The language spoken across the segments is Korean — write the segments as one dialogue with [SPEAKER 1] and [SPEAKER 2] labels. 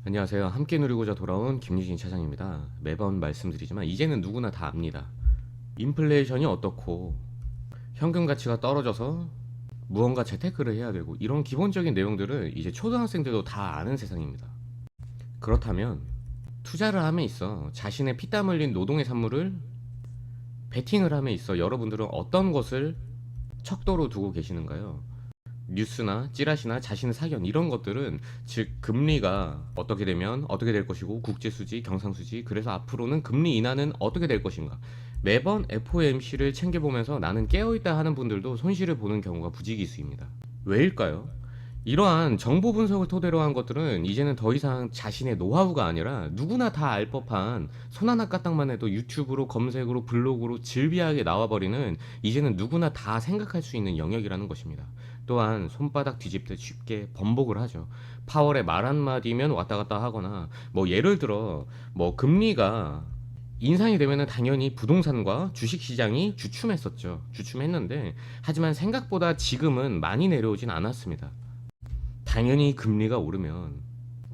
[SPEAKER 1] 안녕하세요. 함께 누리고자 돌아온 김유진 차장입니다. 매번 말씀드리지만 이제는 누구나 다 압니다. 인플레이션이 어떻고 현금 가치가 떨어져서 무언가 재테크를 해야 되고 이런 기본적인 내용들을 이제 초등학생들도 다 아는 세상입니다. 그렇다면 투자를 함에 있어 자신의 피땀 흘린 노동의 산물을 베팅을 함에 있어 여러분들은 어떤 것을 척도로 두고 계시는가요? 뉴스나 찌라시나 자신의 사견 이런 것들은 즉 금리가 어떻게 되면 어떻게 될 것이고 국제수지 경상수지 그래서 앞으로는 금리 인하는 어떻게 될 것인가 매번 FOMC를 챙겨보면서 나는 깨어있다 하는 분들도 손실을 보는 경우가 부지기수입니다. 왜일까요? 이러한 정보 분석을 토대로 한 것들은 이제는 더 이상 자신의 노하우가 아니라 누구나 다 알 법한 손 하나 까딱만 해도 유튜브로 검색으로 블로그로 즐비하게 나와버리는 이제는 누구나 다 생각할 수 있는 영역이라는 것입니다. 또한 손바닥 뒤집듯 쉽게 번복을 하죠. 파월의 말 한마디면 왔다 갔다 하거나 뭐 예를 들어 뭐 금리가 인상이 되면은 당연히 부동산과 주식시장이 주춤했었죠. 주춤했는데 하지만 생각보다 지금은 많이 내려오진 않았습니다. 당연히 금리가 오르면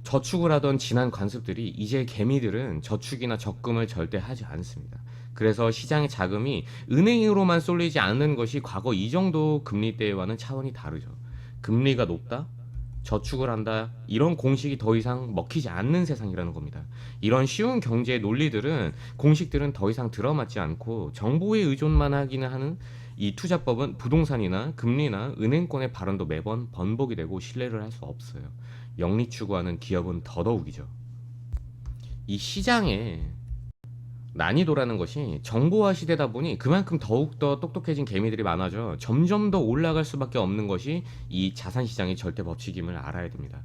[SPEAKER 1] 저축을 하던 지난 관습들이 이제 개미들은 저축이나 적금을 절대 하지 않습니다. 그래서 시장의 자금이 은행으로만 쏠리지 않는 것이 과거 이 정도 금리 때와는 차원이 다르죠. 금리가 높다? 저축을 한다? 이런 공식이 더 이상 먹히지 않는 세상이라는 겁니다. 이런 쉬운 경제 논리들은 공식들은 더 이상 들어맞지 않고 정보에 의존만 하기는 하는 이 투자법은 부동산이나 금리나 은행권의 발언도 매번 번복이 되고 신뢰를 할 수 없어요. 영리 추구하는 기업은 더더욱이죠. 이 시장에 난이도라는 것이 정보화 시대다 보니 그만큼 더욱더 똑똑해진 개미들이 많아져 점점 더 올라갈 수밖에 없는 것이 이 자산시장의 절대 법칙임을 알아야 됩니다.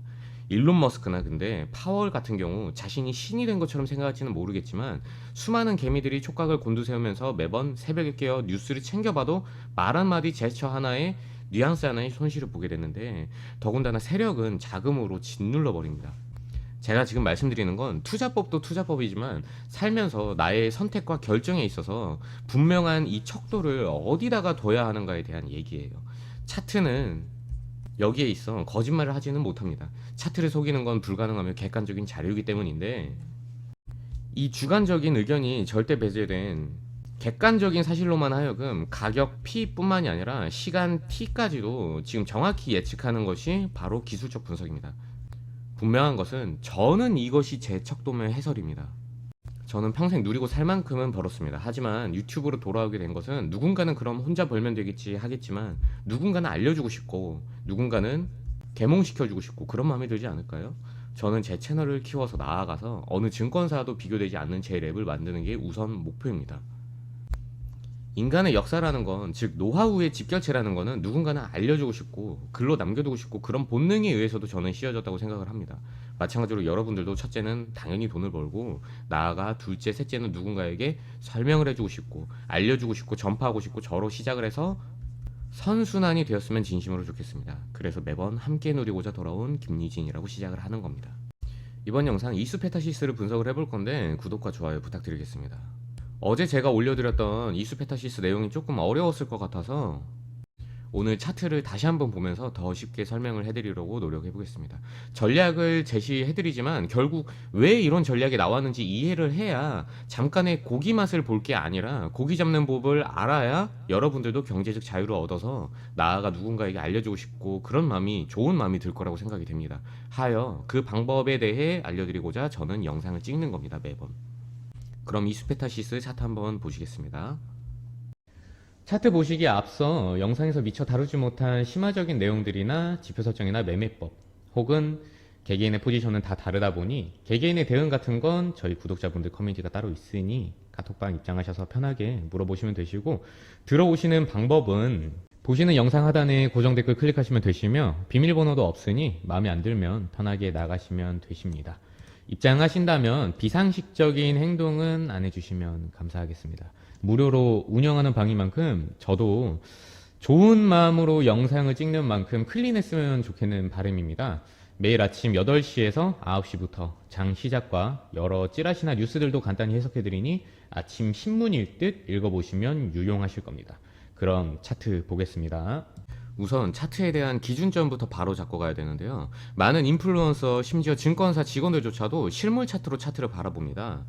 [SPEAKER 1] 일론 머스크나 근데 파월 같은 경우 자신이 신이 된 것처럼 생각할지는 모르겠지만 수많은 개미들이 촉각을 곤두세우면서 매번 새벽에 깨어 뉴스를 챙겨봐도 말 한마디 제스처 하나에 뉘앙스 하나의 손실을 보게 됐는데 더군다나 세력은 자금으로 짓눌러 버립니다. 제가 지금 말씀드리는 건 투자법도 투자법이지만 살면서 나의 선택과 결정에 있어서 분명한 이 척도를 어디다가 둬야 하는가에 대한 얘기예요. 차트는 여기에 있어 거짓말을 하지는 못합니다. 차트를 속이는 건 불가능하며 객관적인 자료이기 때문인데 이 주관적인 의견이 절대 배제된 객관적인 사실로만 하여금 가격 P뿐만이 아니라 시간 T까지도 지금 정확히 예측하는 것이 바로 기술적 분석입니다. 분명한 것은 저는 이것이 제 척도면 해설입니다. 저는 평생 누리고 살 만큼은 벌었습니다. 하지만 유튜브로 돌아오게 된 것은 누군가는 그럼 혼자 벌면 되겠지 하겠지만 누군가는 알려주고 싶고 누군가는 계몽시켜주고 싶고 그런 마음이 들지 않을까요? 저는 제 채널을 키워서 나아가서 어느 증권사와도 비교되지 않는 제 랩을 만드는 게 우선 목표입니다. 인간의 역사라는 건, 즉 노하우의 집결체라는 거는 누군가는 알려주고 싶고 글로 남겨두고 싶고 그런 본능에 의해서도 저는 씌워졌다고 생각을 합니다. 마찬가지로 여러분들도 첫째는 당연히 돈을 벌고 나아가 둘째, 셋째는 누군가에게 설명을 해주고 싶고 알려주고 싶고 전파하고 싶고 저로 시작을 해서 선순환이 되었으면 진심으로 좋겠습니다. 그래서 매번 함께 누리고자 돌아온 김유진이라고 시작을 하는 겁니다. 이번 영상 이수페타시스를 분석을 해볼 건데 구독과 좋아요 부탁드리겠습니다. 어제 제가 올려드렸던 이수페타시스 내용이 조금 어려웠을 것 같아서 오늘 차트를 다시 한번 보면서 더 쉽게 설명을 해드리려고 노력해 보겠습니다. 전략을 제시해드리지만 결국 왜 이런 전략이 나왔는지 이해를 해야 잠깐의 고기 맛을 볼 게 아니라 고기 잡는 법을 알아야 여러분들도 경제적 자유를 얻어서 나아가 누군가에게 알려주고 싶고 그런 마음이 좋은 마음이 들 거라고 생각이 됩니다. 하여 그 방법에 대해 알려드리고자 저는 영상을 찍는 겁니다. 매번. 그럼 이수페타시스 차트 한번 보시겠습니다. 차트 보시기에 앞서 영상에서 미처 다루지 못한 심화적인 내용들이나 지표 설정이나 매매법 혹은 개개인의 포지션은 다 다르다 보니 개개인의 대응 같은 건 저희 구독자분들 커뮤니티가 따로 있으니 카톡방 입장하셔서 편하게 물어보시면 되시고 들어오시는 방법은 보시는 영상 하단에 고정 댓글 클릭하시면 되시며 비밀번호도 없으니 마음에 안 들면 편하게 나가시면 되십니다. 입장하신다면 비상식적인 행동은 안 해주시면 감사하겠습니다. 무료로 운영하는 방인 만큼 저도 좋은 마음으로 영상을 찍는 만큼 클린했으면 좋겠는 바람입니다. 매일 아침 8시에서 9시부터 장 시작과 여러 찌라시나 뉴스들도 간단히 해석해드리니 아침 신문일 듯 읽어보시면 유용하실 겁니다. 그럼 차트 보겠습니다. 우선 차트에 대한 기준점부터 바로 잡고 가야 되는데요. 많은 인플루언서, 심지어 증권사 직원들조차도 실물 차트로 차트를 바라봅니다.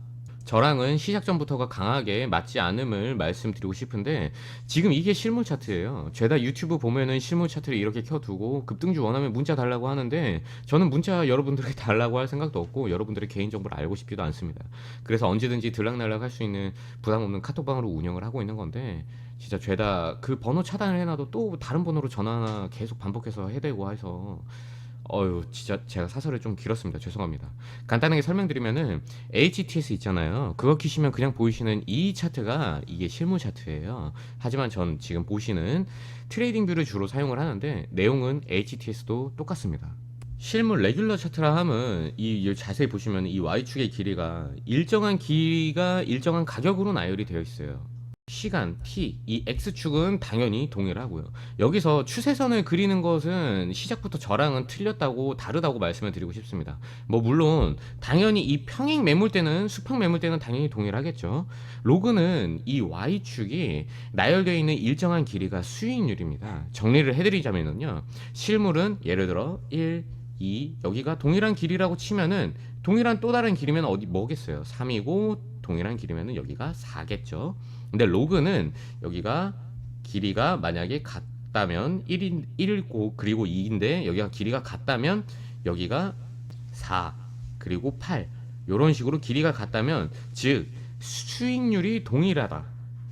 [SPEAKER 1] 저랑은 시작 전부터가 강하게 맞지 않음을 말씀드리고 싶은데 지금 이게 실물 차트예요. 죄다 유튜브 보면은 실물 차트를 이렇게 켜두고 급등주 원하면 문자 달라고 하는데 저는 문자 여러분들에게 달라고 할 생각도 없고 여러분들의 개인정보를 알고 싶지도 않습니다. 그래서 언제든지 들락날락 할 수 있는 부담 없는 카톡방으로 운영을 하고 있는 건데 진짜 죄다 그 번호 차단을 해놔도 또 다른 번호로 전화 계속 반복해서 해대고 해서 진짜 제가 사설이 좀 길었습니다. 죄송합니다. 간단하게 설명드리면은 HTS 있잖아요. 그거 키시면 그냥 보이시는 이 차트가 이게 실물 차트예요. 하지만 전 지금 보시는 트레이딩 뷰를 주로 사용을 하는데 내용은 HTS도 똑같습니다. 실물 레귤러 차트라 함은 이 자세히 보시면 이 Y축의 길이가 일정한 가격으로 나열이 되어 있어요. 시간 t 이 x축은 당연히 동일하고요. 여기서 추세선을 그리는 것은 시작부터 저랑은 틀렸다고 다르다고 말씀을 드리고 싶습니다. 뭐 물론 당연히 이 평행 매물대는 수평 매물대는 당연히 동일하겠죠. 로그는 이 y축이 나열되어 있는 일정한 길이가 수익률입니다. 정리를 해드리자면요, 실물은 예를 들어 1, 2 여기가 동일한 길이라고 치면은 동일한 또 다른 길이면 어디 뭐겠어요? 3이고 동일한 길이면은 여기가 4겠죠. 근데 로그는 여기가 길이가 만약에 같다면 1이고 그리고 2인데 여기가 길이가 같다면 여기가 4 그리고 8 이런 식으로 길이가 같다면 즉 수익률이 동일하다.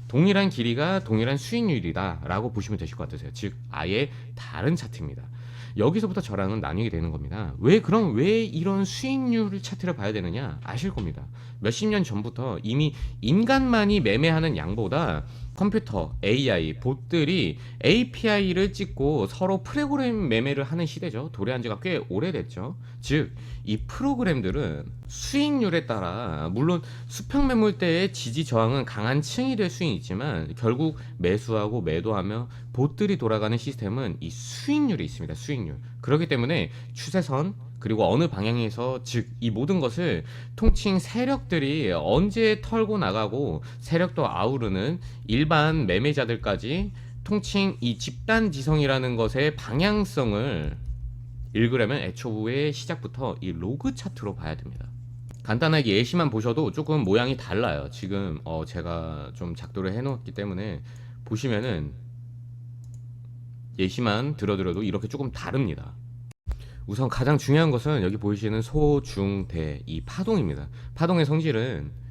[SPEAKER 1] 동일한 길이가 동일한 수익률이다 라고 보시면 되실 것 같으세요. 즉 아예 다른 차트입니다. 여기서부터 저랑은 나뉘게 되는 겁니다. 왜 이런 수익률 차트를 봐야 되느냐 아실 겁니다. 몇십 년 전부터 이미 인간만이 매매하는 양보다 컴퓨터, AI, 봇들이 API를 찍고 서로 프로그램 매매를 하는 시대죠. 도래한 지가 꽤 오래됐죠. 즉, 이 프로그램들은 수익률에 따라 물론 수평 매물대의 지지 저항은 강한 층이 될 수는 있지만 결국 매수하고 매도하며 봇들이 돌아가는 시스템은 이 수익률이 있습니다. 수익률. 그렇기 때문에 추세선 그리고 어느 방향에서 즉 이 모든 것을 통칭 세력들이 언제 털고 나가고 세력도 아우르는 일반 매매자들까지 통칭 이 집단지성이라는 것의 방향성을 읽으려면 애초에 시작부터 이 로그 차트로 봐야 됩니다. 간단하게 예시만 보셔도 조금 모양이 달라요. 지금 제가 좀 작도를 해놓았기 때문에 보시면은 예시만 들어드려도 이렇게 조금 다릅니다. 우선 가장 중요한 것은 여기 보이시는 소, 중, 대 이 파동입니다. 파동의 성질은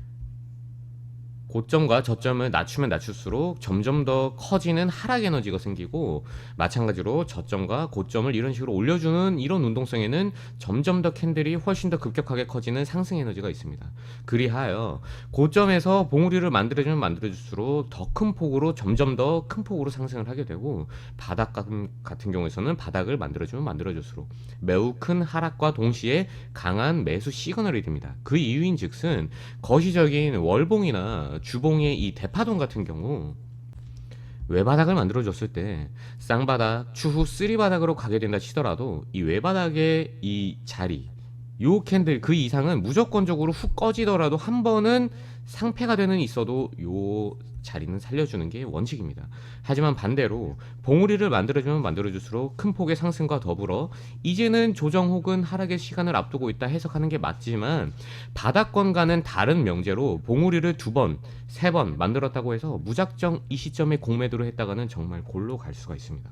[SPEAKER 1] 고점과 저점을 낮추면 낮출수록 점점 더 커지는 하락 에너지가 생기고 마찬가지로 저점과 고점을 이런 식으로 올려주는 이런 운동성에는 점점 더 캔들이 훨씬 더 급격하게 커지는 상승 에너지가 있습니다. 그리하여 고점에서 봉우리를 만들어주면 만들어줄수록 더 큰 폭으로 점점 더 큰 폭으로 상승을 하게 되고 바닥 같은 경우에서는 바닥을 만들어주면 만들어줄수록 매우 큰 하락과 동시에 강한 매수 시그널이 됩니다. 그 이유인 즉슨 거시적인 월봉이나 주봉의 이 대파동 같은 경우 외바닥을 만들어줬을 때 쌍바닥, 추후 쓰리바닥으로 가게 된다 치더라도 이 외바닥의 이 자리 요 캔들 그 이상은 무조건적으로 훅 꺼지더라도 한 번은 상패가 되는 있어도 요 자리는 살려주는 게 원칙입니다. 하지만 반대로 봉우리를 만들어주면 만들어줄수록 큰 폭의 상승과 더불어 이제는 조정 혹은 하락의 시간을 앞두고 있다 해석하는 게 맞지만 바닥권과는 다른 명제로 봉우리를 2번, 3번 만들었다고 해서 무작정 이 시점에 공매도를 했다가는 정말 골로 갈 수가 있습니다.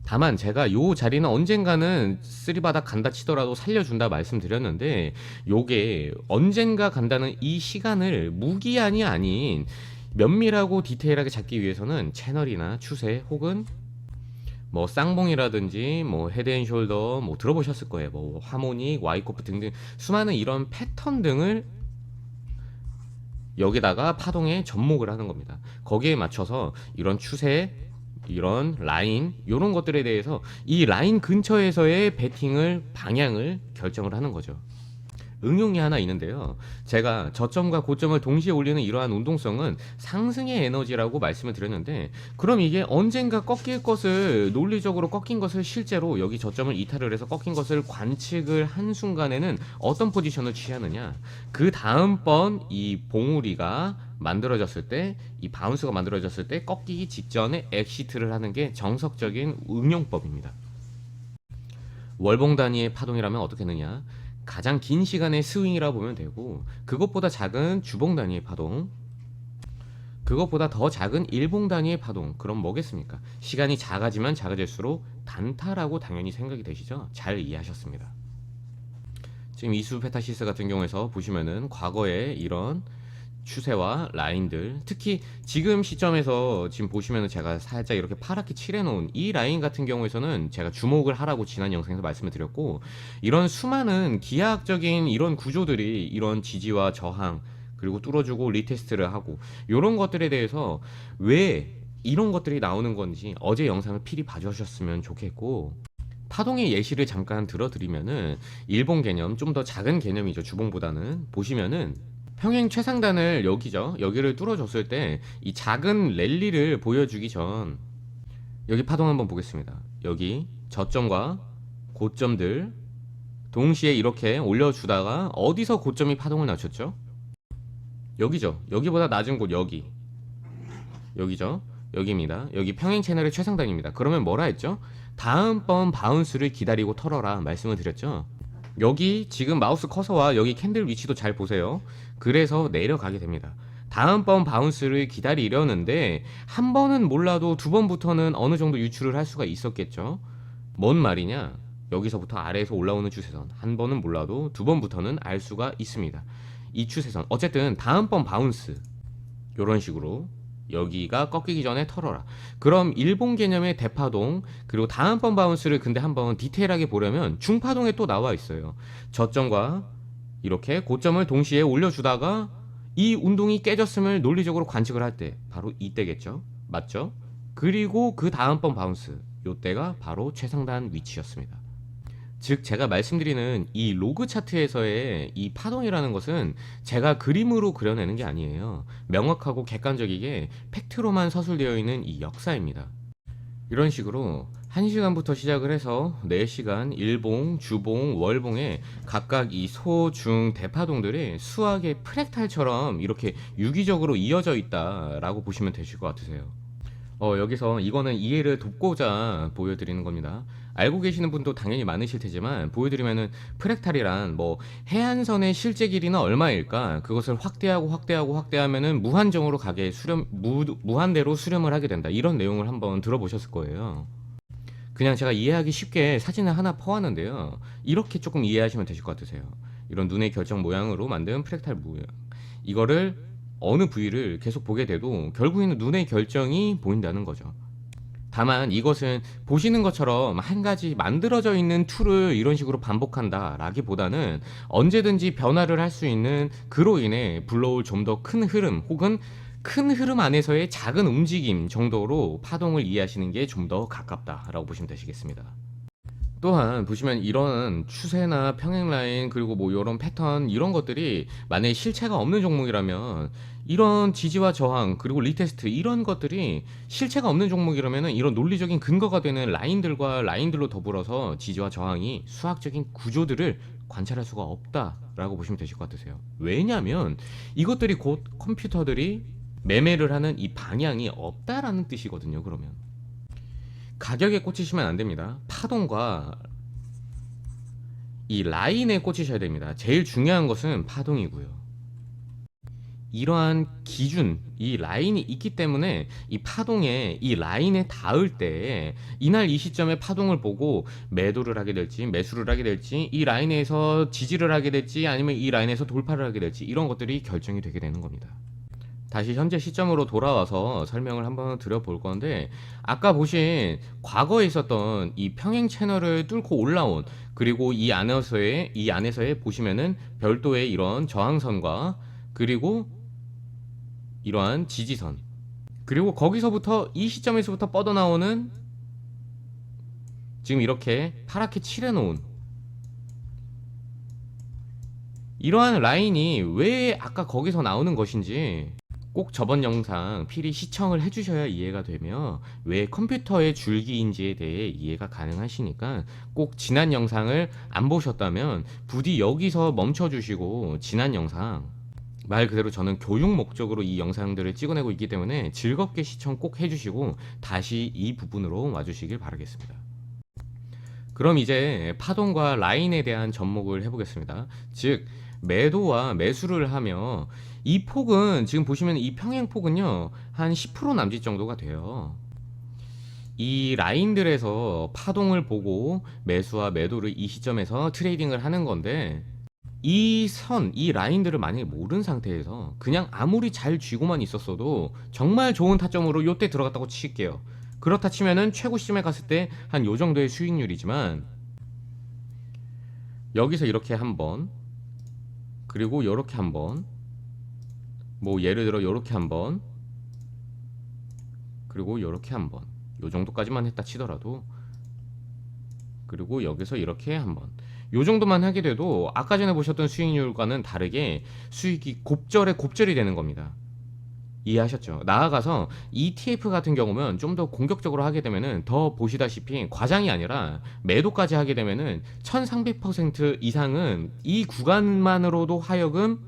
[SPEAKER 1] 다만 제가 요 자리는 언젠가는 쓰리바닥 간다 치더라도 살려준다 말씀드렸는데 요게 언젠가 간다는 이 시간을 무기한이 아닌 면밀하고 디테일하게 잡기 위해서는 채널이나 추세 혹은 뭐 쌍봉이라든지 뭐 헤드앤숄더 뭐 들어보셨을 거예요. 뭐 하모닉, 와이코프 등등 수많은 이런 패턴 등을 여기다가 파동에 접목을 하는 겁니다. 거기에 맞춰서 이런 추세 이런 라인 이런 것들에 대해서 이 라인 근처에서의 배팅을 방향을 결정을 하는 거죠. 응용이 하나 있는데요. 제가 저점과 고점을 동시에 올리는 이러한 운동성은 상승의 에너지라고 말씀을 드렸는데 그럼 이게 언젠가 꺾일 것을 논리적으로 꺾인 것을 실제로 여기 저점을 이탈을 해서 꺾인 것을 관측을 한 순간에는 어떤 포지션을 취하느냐 그 다음번 이 봉우리가 만들어졌을 때, 이 바운스가 만들어졌을 때 꺾이기 직전에 엑시트를 하는 게 정석적인 응용법입니다. 월봉 단위의 파동이라면 어떻게 했느냐? 가장 긴 시간의 스윙이라 보면 되고, 그것보다 작은 주봉 단위의 파동, 그것보다 더 작은 일봉 단위의 파동, 그럼 뭐겠습니까? 시간이 작아지면 작아질수록 단타라고 당연히 생각이 되시죠? 잘 이해하셨습니다. 지금 이수 페타시스 같은 경우에서 보시면은 과거에 이런 추세와 라인들, 특히 지금 시점에서 지금 보시면은 제가 살짝 이렇게 파랗게 칠해놓은 이 라인 같은 경우에서는 제가 주목을 하라고 지난 영상에서 말씀을 드렸고, 이런 수많은 기하학적인 이런 구조들이 이런 지지와 저항, 그리고 뚫어주고 리테스트를 하고, 이런 것들에 대해서 왜 이런 것들이 나오는 건지 어제 영상을 필히 봐주셨으면 좋겠고, 파동의 예시를 잠깐 들어드리면은 일봉 개념, 좀 더 작은 개념이죠. 주봉보다는. 보시면은 평행 최상단을 여기죠. 여기를 뚫어줬을 때 이 작은 랠리를 보여주기 전, 여기 파동 한번 보겠습니다. 여기 저점과 고점들 동시에 이렇게 올려주다가 어디서 고점이 파동을 낮췄죠? 여기죠. 여기보다 낮은 곳, 여기죠. 여기입니다. 여기 평행 채널의 최상단입니다. 그러면 뭐라 했죠? 다음번 바운스를 기다리고 털어라 말씀을 드렸죠. 여기 지금 마우스 커서와 여기 캔들 위치도 잘 보세요. 그래서 내려가게 됩니다. 다음번 바운스를 기다리려는데 한 번은 몰라도 두 번부터는 어느 정도 유출을 할 수가 있었겠죠. 뭔 말이냐? 여기서부터 아래에서 올라오는 추세선, 한 번은 몰라도 두 번부터는 알 수가 있습니다. 이 추세선, 어쨌든 다음번 바운스, 요런 식으로 여기가 꺾이기 전에 털어라. 그럼 일본 개념의 대파동, 그리고 다음번 바운스를 근데 한번 디테일하게 보려면 중파동에 또 나와 있어요. 저점과 이렇게 고점을 동시에 올려주다가 이 운동이 깨졌음을 논리적으로 관측을 할 때 바로 이때겠죠. 맞죠? 그리고 그 다음번 바운스, 요때가 바로 최상단 위치였습니다. 즉 제가 말씀드리는 이 로그 차트에서의 이 파동이라는 것은 제가 그림으로 그려내는 게 아니에요. 명확하고 객관적이게 팩트로만 서술되어 있는 이 역사입니다. 이런 식으로 1시간부터 시작을 해서 4시간 일봉, 주봉, 월봉에 각각 이 소, 중, 대파동들이 수학의 프랙탈처럼 이렇게 유기적으로 이어져 있다라고 보시면 되실 것 같으세요. 여기서 이거는 이해를 돕고자 보여드리는 겁니다. 알고 계시는 분도 당연히 많으실 테지만 보여드리면은 프랙탈이란 뭐 해안선의 실제 길이는 얼마일까? 그것을 확대하면은 무한정으로 가게 무한대로 수렴을 하게 된다. 이런 내용을 한번 들어보셨을 거예요. 그냥 제가 이해하기 쉽게 사진을 하나 퍼왔는데요. 이렇게 조금 이해하시면 되실 것 같으세요. 이런 눈의 결정 모양으로 만든 프랙탈 모양. 이거를 어느 부위를 계속 보게 돼도 결국에는 눈의 결정이 보인다는 거죠. 다만 이것은 보시는 것처럼 한 가지 만들어져 있는 툴을 이런 식으로 반복한다 라기보다는 언제든지 변화를 할 수 있는, 그로 인해 불러올 좀 더 큰 흐름 혹은 큰 흐름 안에서의 작은 움직임 정도로 파동을 이해하시는 게 좀 더 가깝다라고 보시면 되시겠습니다. 또한 보시면 이런 추세나 평행 라인, 그리고 뭐 이런 패턴, 이런 것들이 만약에 실체가 없는 종목이라면, 이런 지지와 저항 그리고 리테스트, 이런 것들이 실체가 없는 종목이라면 이런 논리적인 근거가 되는 라인들과 라인들로 더불어서 지지와 저항이 수학적인 구조들을 관찰할 수가 없다라고 보시면 되실 것 같으세요. 왜냐하면 이것들이 곧 컴퓨터들이 매매를 하는 이 방향이 없다라는 뜻이거든요. 그러면 가격에 꽂히시면 안 됩니다. 파동과 이 라인에 꽂히셔야 됩니다. 제일 중요한 것은 파동이고요. 이러한 기준, 이 라인이 있기 때문에 이 파동에, 이 라인에 닿을 때 이날 이 시점에 파동을 보고 매도를 하게 될지 매수를 하게 될지, 이 라인에서 지지를 하게 될지 아니면 이 라인에서 돌파를 하게 될지, 이런 것들이 결정이 되게 되는 겁니다. 다시 현재 시점으로 돌아와서 설명을 한번 드려볼 건데, 아까 보신 과거에 있었던 이 평행 채널을 뚫고 올라온, 그리고 이 안에서의 보시면은 별도의 이런 저항선과 그리고 이러한 지지선, 그리고 거기서부터 이 시점에서부터 뻗어나오는 지금 이렇게 파랗게 칠해놓은 이러한 라인이 왜 아까 거기서 나오는 것인지 꼭 저번 영상 필히 시청을 해주셔야 이해가 되며 왜 컴퓨터의 줄기인지에 대해 이해가 가능하시니까, 꼭 지난 영상을 안 보셨다면 부디 여기서 멈춰주시고 지난 영상 말 그대로 저는 교육 목적으로 이 영상들을 찍어내고 있기 때문에 즐겁게 시청 꼭 해주시고 다시 이 부분으로 와주시길 바라겠습니다. 그럼 이제 파동과 라인에 대한 접목을 해보겠습니다. 즉 매도와 매수를 하며 이 폭은 지금 보시면 이 평행폭은요 한 10% 남짓 정도가 돼요. 이 라인들에서 파동을 보고 매수와 매도를 이 시점에서 트레이딩을 하는 건데, 이 선, 이 라인들을 만약에 모르는 상태에서 그냥 아무리 잘 쥐고만 있었어도 정말 좋은 타점으로 요때 들어갔다고 칠게요. 그렇다 치면은 최고 시점에 갔을 때 한 요 정도의 수익률이지만, 여기서 이렇게 한번, 그리고 요렇게 한번, 뭐 예를 들어 요렇게 한번, 그리고 요렇게 한번, 요 정도까지만 했다 치더라도, 그리고 여기서 이렇게 한번, 요 정도만 하게 돼도 아까 전에 보셨던 수익률과는 다르게 수익이 곱절에 곱절이 되는 겁니다. 이해하셨죠? 나아가서 ETF 같은 경우면 좀 더 공격적으로 하게 되면은 더 보시다시피 과장이 아니라 매도까지 하게 되면은 1300% 이상은 이 구간만으로도 하여금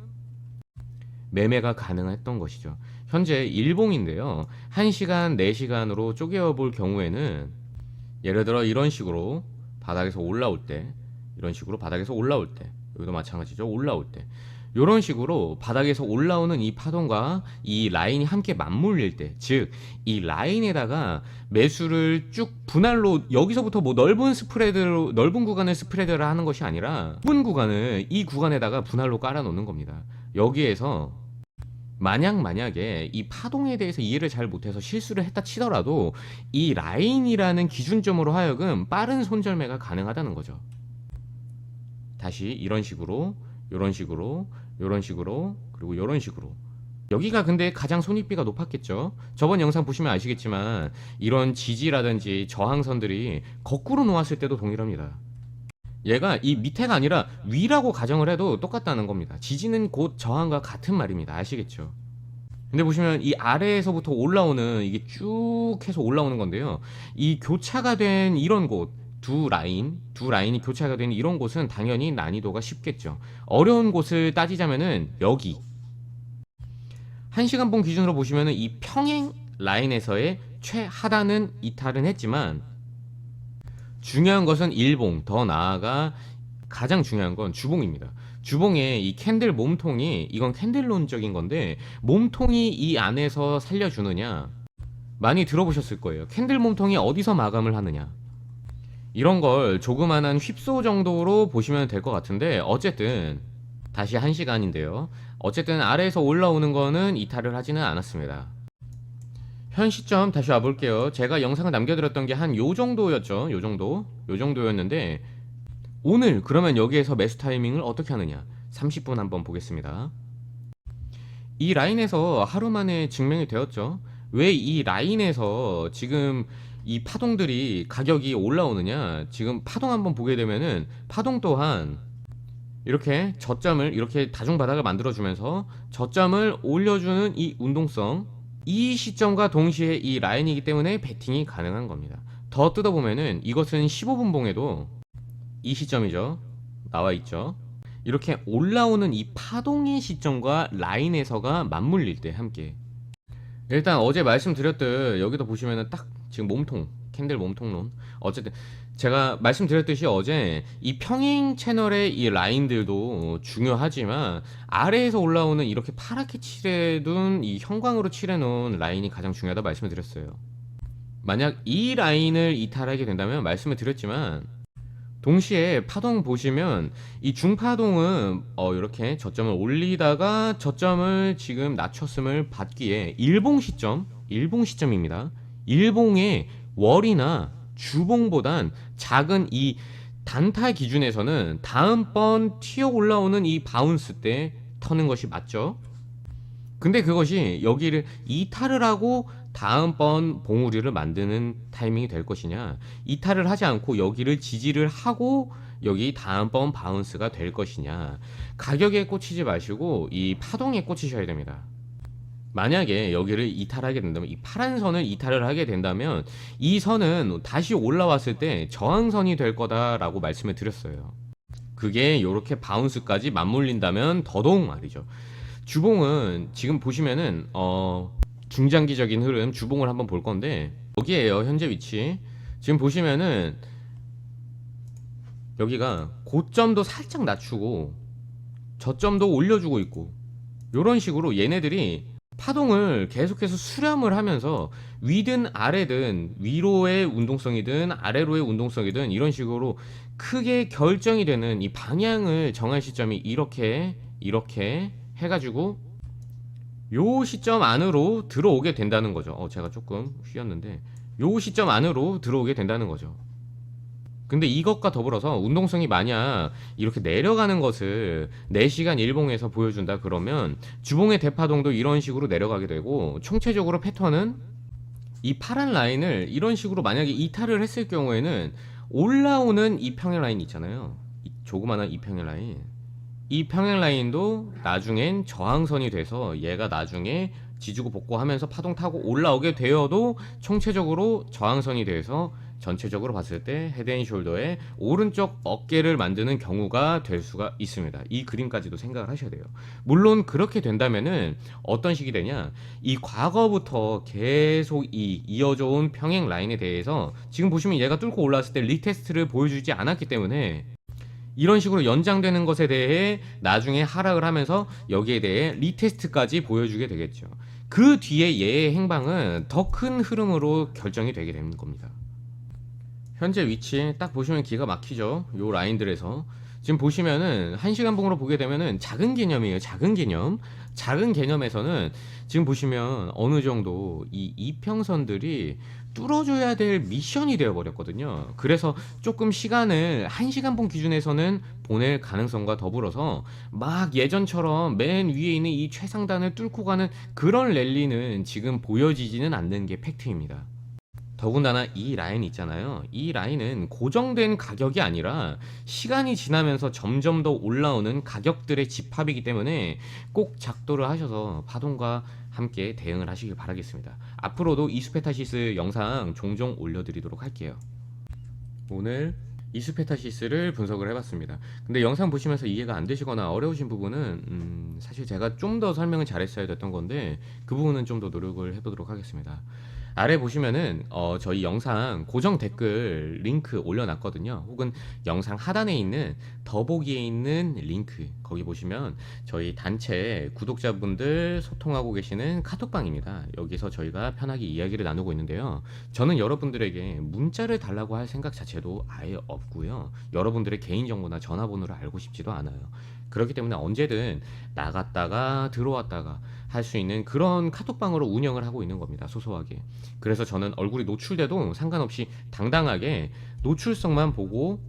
[SPEAKER 1] 매매가 가능했던 것이죠. 현재 일봉인데요. 1시간, 4시간으로 쪼개어 볼 경우에는 예를 들어 이런 식으로 바닥에서 올라올 때, 이런 식으로 바닥에서 올라올 때, 여기도 마찬가지죠. 올라올 때 이런 식으로 바닥에서 올라오는 이 파동과 이 라인이 함께 맞물릴 때, 즉 이 라인에다가 매수를 쭉 분할로, 여기서부터 뭐 넓은 스프레드로, 넓은 구간을 스프레드를 하는 것이 아니라 좁은 구간을 이 구간에다가 분할로 깔아 놓는 겁니다. 여기에서 만약에 이 파동에 대해서 이해를 잘 못해서 실수를 했다 치더라도 이 라인이라는 기준점으로 하여금 빠른 손절매가 가능하다는 거죠. 다시 이런 식으로, 요런 식으로, 요런 식으로, 그리고 요런 식으로. 여기가 근데 가장 손익비가 높았겠죠. 저번 영상 보시면 아시겠지만 이런 지지라든지 저항선들이 거꾸로 놓았을 때도 동일합니다. 얘가 이 밑에가 아니라 위라고 가정을 해도 똑같다는 겁니다. 지지는 곧 저항과 같은 말입니다. 아시겠죠? 근데 보시면 이 아래에서부터 올라오는, 이게 쭉 해서 올라오는 건데요. 이 교차가 된 이런 곳, 두 라인이 교차가 되는 이런 곳은 당연히 난이도가 쉽겠죠. 어려운 곳을 따지자면은 여기 1시간봉 기준으로 보시면은 이 평행 라인에서의 최하단은 이탈은 했지만, 중요한 것은 일봉, 더 나아가 가장 중요한 건 주봉입니다. 주봉의 이 캔들 몸통이, 이건 캔들론적인 건데, 몸통이 이 안에서 살려주느냐, 많이 들어보셨을 거예요. 캔들 몸통이 어디서 마감을 하느냐, 이런 걸 조그만한 휩소 정도로 보시면 될 것 같은데, 어쨌든 다시 1시간인데요. 어쨌든 아래에서 올라오는 거는 이탈을 하지는 않았습니다. 현 시점 다시 와볼게요. 제가 영상을 남겨드렸던 게 한 요 정도였죠. 요 정도였는데, 오늘 그러면 여기에서 매수 타이밍을 어떻게 하느냐, 30분 한번 보겠습니다. 이 라인에서 하루 만에 증명이 되었죠. 왜 이 라인에서 지금 이 파동들이, 가격이 올라오느냐, 지금 파동 한번 보게 되면은 파동 또한 이렇게 저점을, 이렇게 다중바닥을 만들어주면서 저점을 올려주는 이 운동성, 이 시점과 동시에 이 라인이기 때문에 베팅이 가능한 겁니다. 더 뜯어보면은 이것은 15분 봉에도 이 시점이죠. 나와 있죠. 이렇게 올라오는 이 파동의 시점과 라인에서가 맞물릴 때 함께, 일단 어제 말씀드렸듯 여기도 보시면은 딱 지금 몸통, 캔들 몸통론, 어쨌든 제가 말씀드렸듯이 어제 이 평행 채널의 이 라인들도 중요하지만 아래에서 올라오는 이렇게 파랗게 칠해둔 이 형광으로 칠해놓은 라인이 가장 중요하다 말씀을 드렸어요. 만약 이 라인을 이탈하게 된다면 말씀을 드렸지만, 동시에 파동 보시면 이 중파동은 이렇게 저점을 올리다가 저점을 지금 낮췄음을 받기에 일봉 시점입니다. 일봉의 월이나 주봉보단 작은 이 단타 기준에서는 다음번 튀어 올라오는 이 바운스 때 터는 것이 맞죠. 근데 그것이 여기를 이탈을 하고 다음번 봉우리를 만드는 타이밍이 될 것이냐, 이탈을 하지 않고 여기를 지지를 하고 여기 다음번 바운스가 될 것이냐, 가격에 꽂히지 마시고 이 파동에 꽂히셔야 됩니다. 만약에 여기를 이탈하게 된다면, 이 파란 선을 이탈을 하게 된다면 이 선은 다시 올라왔을 때 저항선이 될 거다라고 말씀을 드렸어요. 그게 이렇게 바운스까지 맞물린다면 더더욱 말이죠. 주봉은 지금 보시면은 중장기적인 흐름 주봉을 한번 볼 건데 여기에요. 현재 위치 지금 보시면은 여기가 고점도 살짝 낮추고 저점도 올려주고 있고 요런 식으로 얘네들이 파동을 계속해서 수렴을 하면서 위든 아래든 위로의 운동성이든 아래로의 운동성이든 이런 식으로 크게 결정이 되는 이 방향을 정할 시점이 이렇게 해가지고 요 시점 안으로 들어오게 된다는 거죠. 제가 조금 휘었는데 요 시점 안으로 들어오게 된다는 거죠. 근데 이것과 더불어서 운동성이 만약 이렇게 내려가는 것을 4시간 일봉에서 보여준다 그러면 주봉의 대파동도 이런 식으로 내려가게 되고 총체적으로 패턴은 이 파란 라인을 이런 식으로 만약에 이탈을 했을 경우에는 올라오는 이 평행 라인 있잖아요. 이 조그마한 이 평행 라인, 이 평행 라인도 나중엔 저항선이 돼서 얘가 나중에 지지고 볶고하면서 파동 타고 올라오게 되어도 총체적으로 저항선이 돼서 전체적으로 봤을 때 헤드앤숄더의 오른쪽 어깨를 만드는 경우가 될 수가 있습니다. 이 그림까지도 생각을 하셔야 돼요. 물론 그렇게 된다면은 어떤 식이 되냐, 이 과거부터 계속 이어져 온 평행 라인에 대해서 지금 보시면 얘가 뚫고 올라왔을 때 리테스트를 보여주지 않았기 때문에 이런 식으로 연장되는 것에 대해 나중에 하락을 하면서 여기에 대해 리테스트까지 보여주게 되겠죠. 그 뒤에 얘의 행방은 더 큰 흐름으로 결정이 되게 되는 겁니다. 현재 위치 딱 보시면 기가 막히죠. 요 라인들에서 지금 보시면은 1시간 봉으로 보게 되면은 작은 개념이에요. 작은 개념. 작은 개념에서는 지금 보시면 어느 정도 이 이평선들이 뚫어줘야 될 미션이 되어 버렸거든요. 그래서 조금 시간을 1시간 봉 기준에서는 보낼 가능성과 더불어서 막 예전처럼 맨 위에 있는 이 최상단을 뚫고 가는 그런 랠리는 지금 보여지지는 않는 게 팩트입니다. 더군다나 이 라인 있잖아요. 이 라인은 고정된 가격이 아니라 시간이 지나면서 점점 더 올라오는 가격들의 집합이기 때문에 꼭 작도를 하셔서 파동과 함께 대응을 하시길 바라겠습니다. 앞으로도 이수페타시스 영상 종종 올려드리도록 할게요. 오늘 이수페타시스를 분석을 해봤습니다. 근데 영상 보시면서 이해가 안 되시거나 어려우신 부분은 사실 제가 좀 더 설명을 잘했어야 됐던 건데 그 부분은 좀 더 노력을 해보도록 하겠습니다. 아래 보시면은 저희 영상 고정 댓글 링크 올려놨거든요. 혹은 영상 하단에 있는 더보기에 있는 링크 거기 보시면 저희 단체 구독자분들 소통하고 계시는 카톡방입니다. 여기서 저희가 편하게 이야기를 나누고 있는데요. 저는 여러분들에게 문자를 달라고 할 생각 자체도 아예 없고요. 여러분들의 개인정보나 전화번호를 알고 싶지도 않아요. 그렇기 때문에 언제든 나갔다가 들어왔다가 할 수 있는 그런 카톡방으로 운영을 하고 있는 겁니다. 소소하게. 그래서 저는 얼굴이 노출돼도 상관없이 당당하게 노출성만 보고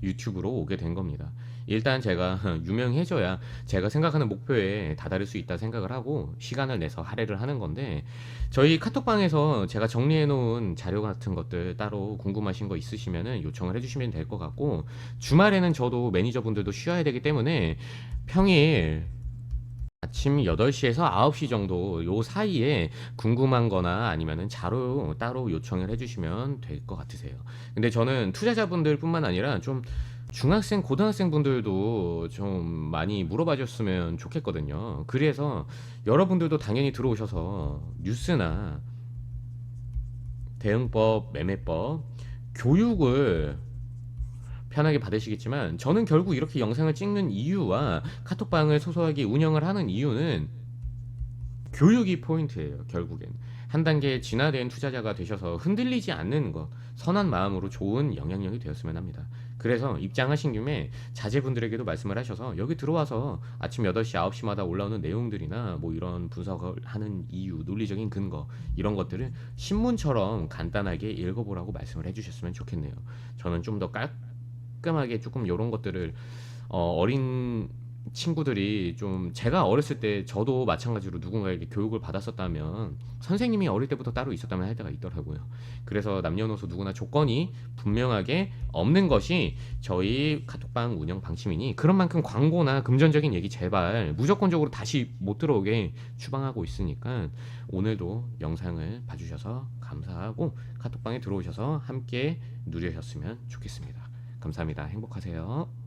[SPEAKER 1] 유튜브로 오게 된 겁니다. 일단 제가 유명해져야 제가 생각하는 목표에 다다를 수 있다 생각을 하고 시간을 내서 할애를 하는 건데, 저희 카톡방에서 제가 정리해 놓은 자료 같은 것들 따로 궁금하신 거 있으시면 요청을 해주시면 될 것 같고, 주말에는 저도 매니저분들도 쉬어야 되기 때문에 평일 아침 8시에서 9시 정도 요 사이에 궁금한 거나 아니면은 자료 따로 요청을 해주시면 될 것 같으세요. 근데 저는 투자자분들 뿐만 아니라 좀 중학생, 고등학생 분들도 좀 많이 물어봐 줬으면 좋겠거든요. 그래서 여러분들도 당연히 들어오셔서 뉴스나 대응법, 매매법, 교육을 편하게 받으시겠지만 저는 결국 이렇게 영상을 찍는 이유와 카톡방을 소소하게 운영을 하는 이유는 교육이 포인트예요. 결국엔 한 단계 진화된 투자자가 되셔서 흔들리지 않는 것, 선한 마음으로 좋은 영향력이 되었으면 합니다. 그래서 입장하신 김에 자제분들에게도 말씀을 하셔서 여기 들어와서 아침 8시, 9시마다 올라오는 내용들이나 뭐 이런 분석을 하는 이유, 논리적인 근거 이런 것들을 신문처럼 간단하게 읽어보라고 말씀을 해주셨으면 좋겠네요. 저는 좀 더 깔끔하게 조금 이런 것들을 어린 친구들이 좀, 제가 어렸을 때 저도 마찬가지로 누군가에게 교육을 받았었다면 선생님이 어릴 때부터 따로 있었다면 할 때가 있더라고요. 그래서 남녀노소 누구나 조건이 분명하게 없는 것이 저희 카톡방 운영 방침이니 그런 만큼 광고나 금전적인 얘기 제발 무조건적으로 다시 못 들어오게 추방하고 있으니까 오늘도 영상을 봐주셔서 감사하고 카톡방에 들어오셔서 함께 누리셨으면 좋겠습니다. 감사합니다. 행복하세요.